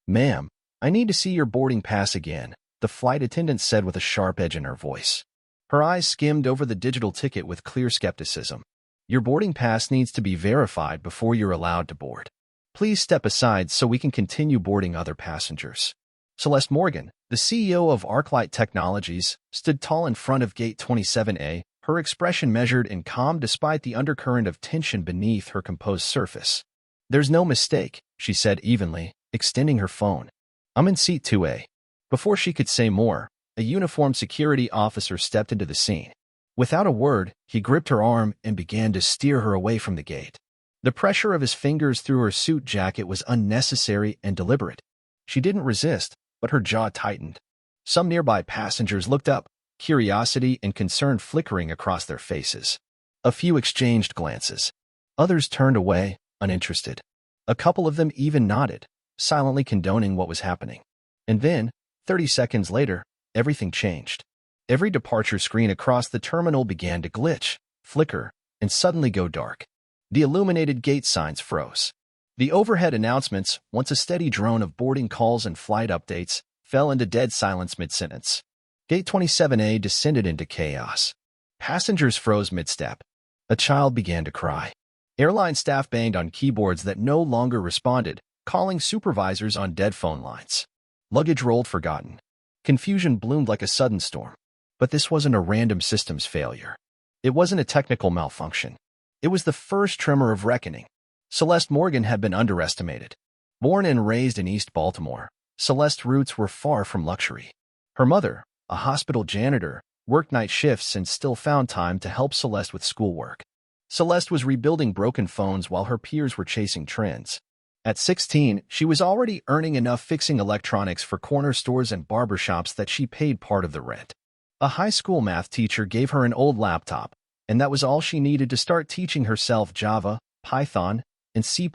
"Ma'am, I need to see your boarding pass again," the flight attendant said with a sharp edge in her voice. Her eyes skimmed over the digital ticket with clear skepticism. "Your boarding pass needs to be verified before you're allowed to board. Please step aside so we can continue boarding other passengers." Celeste Morgan, the CEO of ArcLight Technologies, stood tall in front of Gate 27A, her expression measured and calm despite the undercurrent of tension beneath her composed surface. "There's no mistake," she said evenly, extending her phone. "I'm in seat 2A. Before she could say more, a uniformed security officer stepped into the scene. Without a word, he gripped her arm and began to steer her away from the gate. The pressure of his fingers through her suit jacket was unnecessary and deliberate. She didn't resist, but her jaw tightened. Some nearby passengers looked up, curiosity and concern flickering across their faces. A few exchanged glances. Others turned away, uninterested. A couple of them even nodded, silently condoning what was happening. And then, 30 seconds later, everything changed. Every departure screen across the terminal began to glitch, flicker, and suddenly go dark. The illuminated gate signs froze. The overhead announcements, once a steady drone of boarding calls and flight updates, fell into dead silence mid-sentence. Gate 27A descended into chaos. Passengers froze mid-step. A child began to cry. Airline staff banged on keyboards that no longer responded, calling supervisors on dead phone lines. Luggage rolled forgotten. Confusion bloomed like a sudden storm. But this wasn't a random systems failure. It wasn't a technical malfunction. It was the first tremor of reckoning. Celeste Morgan had been underestimated. Born and raised in East Baltimore, Celeste's roots were far from luxury. Her mother, a hospital janitor, worked night shifts and still found time to help Celeste with schoolwork. Celeste was rebuilding broken phones while her peers were chasing trends. At 16, she was already earning enough fixing electronics for corner stores and barbershops that she paid part of the rent. A high school math teacher gave her an old laptop, and that was all she needed to start teaching herself Java, Python, and C++,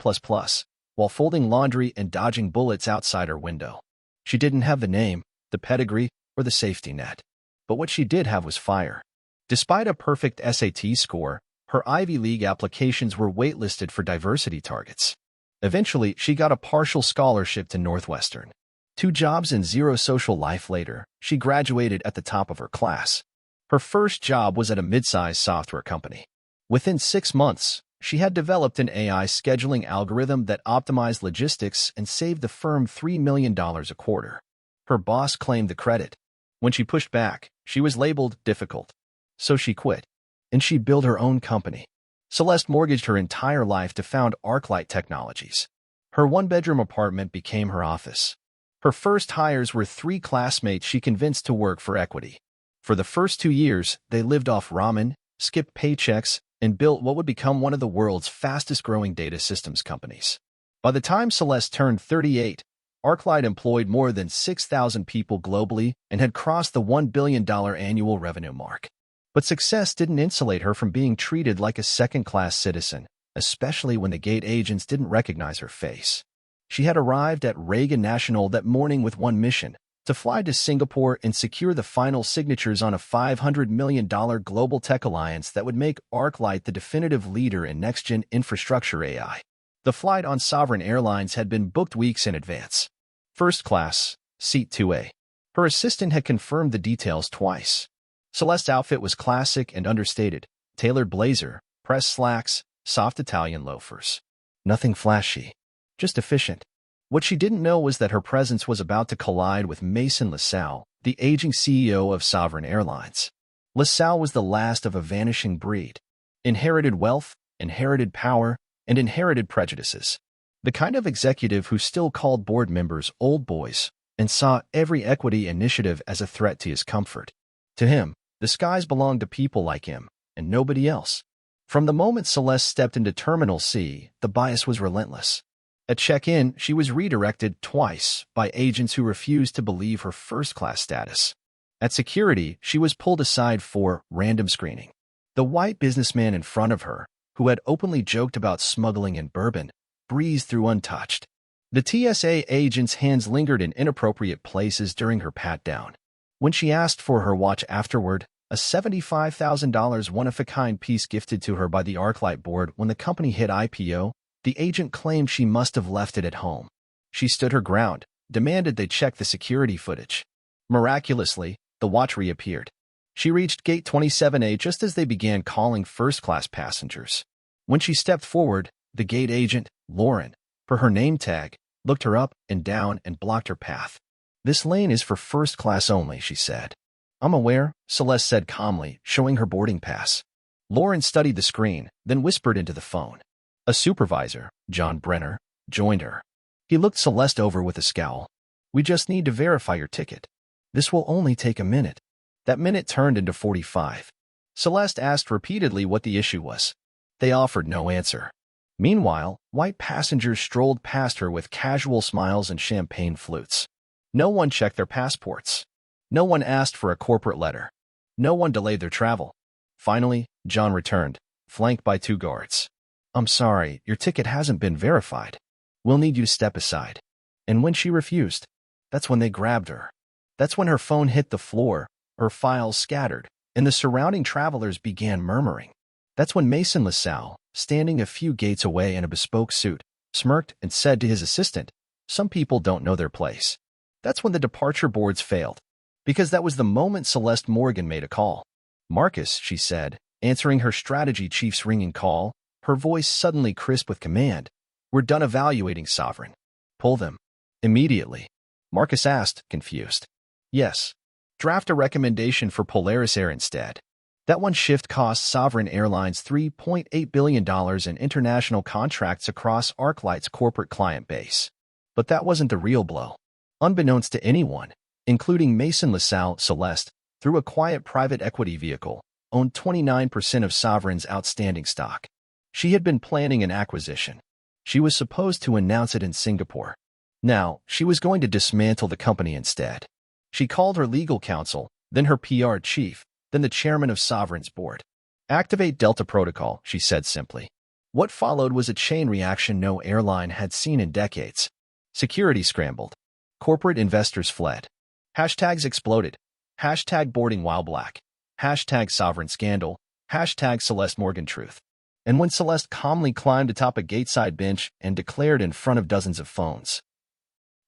while folding laundry and dodging bullets outside her window. She didn't have the name, the pedigree, or the safety net. But what she did have was fire. Despite a perfect SAT score, her Ivy League applications were waitlisted for diversity targets. Eventually, she got a partial scholarship to Northwestern. 2 jobs and 0 social life later, she graduated at the top of her class. Her first job was at a mid-sized software company. Within 6 months, she had developed an AI scheduling algorithm that optimized logistics and saved the firm $3 million a quarter. Her boss claimed the credit. When she pushed back, she was labeled difficult. So she quit, and she built her own company. Celeste mortgaged her entire life to found ArcLight Technologies. Her 1-bedroom apartment became her office. Her first hires were 3 classmates she convinced to work for equity. For the first 2 years, they lived off ramen, skipped paychecks, and built what would become one of the world's fastest-growing data systems companies. By the time Celeste turned 38, ArcLight employed more than 6,000 people globally and had crossed the $1 billion annual revenue mark. But success didn't insulate her from being treated like a second-class citizen, especially when the gate agents didn't recognize her face. She had arrived at Reagan National that morning with one mission: to fly to Singapore and secure the final signatures on a $500 million global tech alliance that would make ArcLight the definitive leader in next-gen infrastructure AI. The flight on Sovereign Airlines had been booked weeks in advance. First class, seat 2A. Her assistant had confirmed the details twice. Celeste's outfit was classic and understated: tailored blazer, pressed slacks, soft Italian loafers. Nothing flashy, just efficient. What she didn't know was that her presence was about to collide with Mason LaSalle, the aging CEO of Sovereign Airlines. LaSalle was the last of a vanishing breed. Inherited wealth, inherited power, and inherited prejudices. The kind of executive who still called board members old boys and saw every equity initiative as a threat to his comfort. To him, the skies belonged to people like him, and nobody else. From the moment Celeste stepped into Terminal C, the bias was relentless. At check-in, she was redirected twice by agents who refused to believe her first-class status. At security, she was pulled aside for random screening. The white businessman in front of her, who had openly joked about smuggling in bourbon, breezed through untouched. The TSA agent's hands lingered in inappropriate places during her pat-down. When she asked for her watch afterward, a $75,000 one-of-a-kind piece gifted to her by the ArcLight board when the company hit IPO, the agent claimed she must have left it at home. She stood her ground, demanded they check the security footage. Miraculously, the watch reappeared. She reached gate 27A just as they began calling first-class passengers. When she stepped forward, the gate agent, Lauren, per her name tag, looked her up and down and blocked her path. "This lane is for first class only," she said. "I'm aware," Celeste said calmly, showing her boarding pass. Lauren studied the screen, then whispered into the phone. A supervisor, John Brenner, joined her. He looked Celeste over with a scowl. "We just need to verify your ticket. This will only take a minute." That minute turned into 45. Celeste asked repeatedly what the issue was. They offered no answer. Meanwhile, white passengers strolled past her with casual smiles and champagne flutes. No one checked their passports. No one asked for a corporate letter. No one delayed their travel. Finally, John returned, flanked by 2 guards. "I'm sorry, your ticket hasn't been verified. We'll need you to step aside." And when she refused, that's when they grabbed her. That's when her phone hit the floor, her files scattered, and the surrounding travelers began murmuring. That's when Mason LaSalle, standing a few gates away in a bespoke suit, smirked and said to his assistant, "Some people don't know their place." That's when the departure boards failed, because that was the moment Celeste Morgan made a call. "Marcus," she said, answering her strategy chief's ringing call, her voice suddenly crisp with command. "We're done evaluating Sovereign. Pull them. Immediately." Marcus asked, confused. "Yes. Draft a recommendation for Polaris Air instead." That one shift cost Sovereign Airlines $3.8 billion in international contracts across ArcLight's corporate client base. But that wasn't the real blow. Unbeknownst to anyone, including Mason LaSalle, Celeste, through a quiet private equity vehicle, owned 29% of Sovereign's outstanding stock. She had been planning an acquisition. She was supposed to announce it in Singapore. Now, she was going to dismantle the company instead. She called her legal counsel, then her PR chief, then the chairman of Sovereign's board. "Activate Delta Protocol," she said simply. What followed was a chain reaction no airline had seen in decades. Security scrambled. Corporate investors fled. Hashtags exploded. Hashtag boarding while black. Hashtag Sovereign scandal. Hashtag Celeste Morgan truth. And when Celeste calmly climbed atop a gateside bench and declared in front of dozens of phones,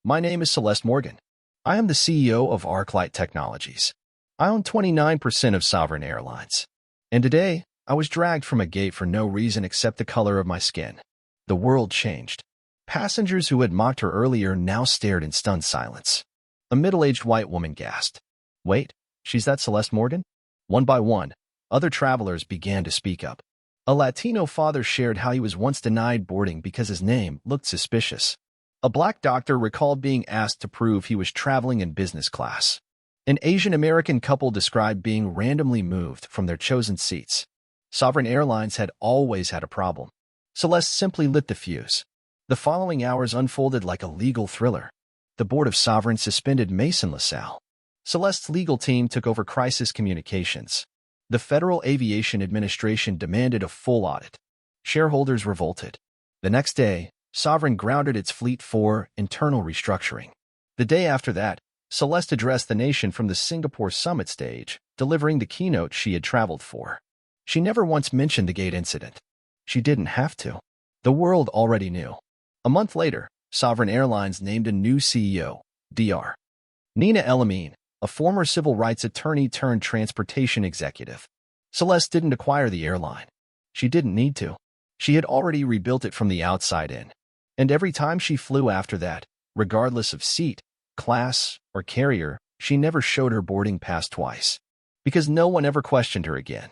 "My name is Celeste Morgan. I am the CEO of ArcLight Technologies. I own 29% of Sovereign Airlines. And today, I was dragged from a gate for no reason except the color of my skin." The world changed. Passengers who had mocked her earlier now stared in stunned silence. A middle-aged white woman gasped. "Wait, she's that Celeste Morgan?" One by one, other travelers began to speak up. A Latino father shared how he was once denied boarding because his name looked suspicious. A black doctor recalled being asked to prove he was traveling in business class. An Asian American couple described being randomly moved from their chosen seats. Sovereign Airlines had always had a problem. Celeste simply lit the fuse. The following hours unfolded like a legal thriller. The board of Sovereign suspended Mason LaSalle. Celeste's legal team took over crisis communications. The Federal Aviation Administration demanded a full audit. Shareholders revolted. The next day, Sovereign grounded its fleet for internal restructuring. The day after that, Celeste addressed the nation from the Singapore summit stage, delivering the keynote she had traveled for. She never once mentioned the gate incident. She didn't have to. The world already knew. A month later, Sovereign Airlines named a new CEO, Dr. Nina El-Amin, a former civil rights attorney turned transportation executive. Celeste didn't acquire the airline. She didn't need to. She had already rebuilt it from the outside in. And every time she flew after that, regardless of seat, class, or carrier, she never showed her boarding pass twice. Because no one ever questioned her again.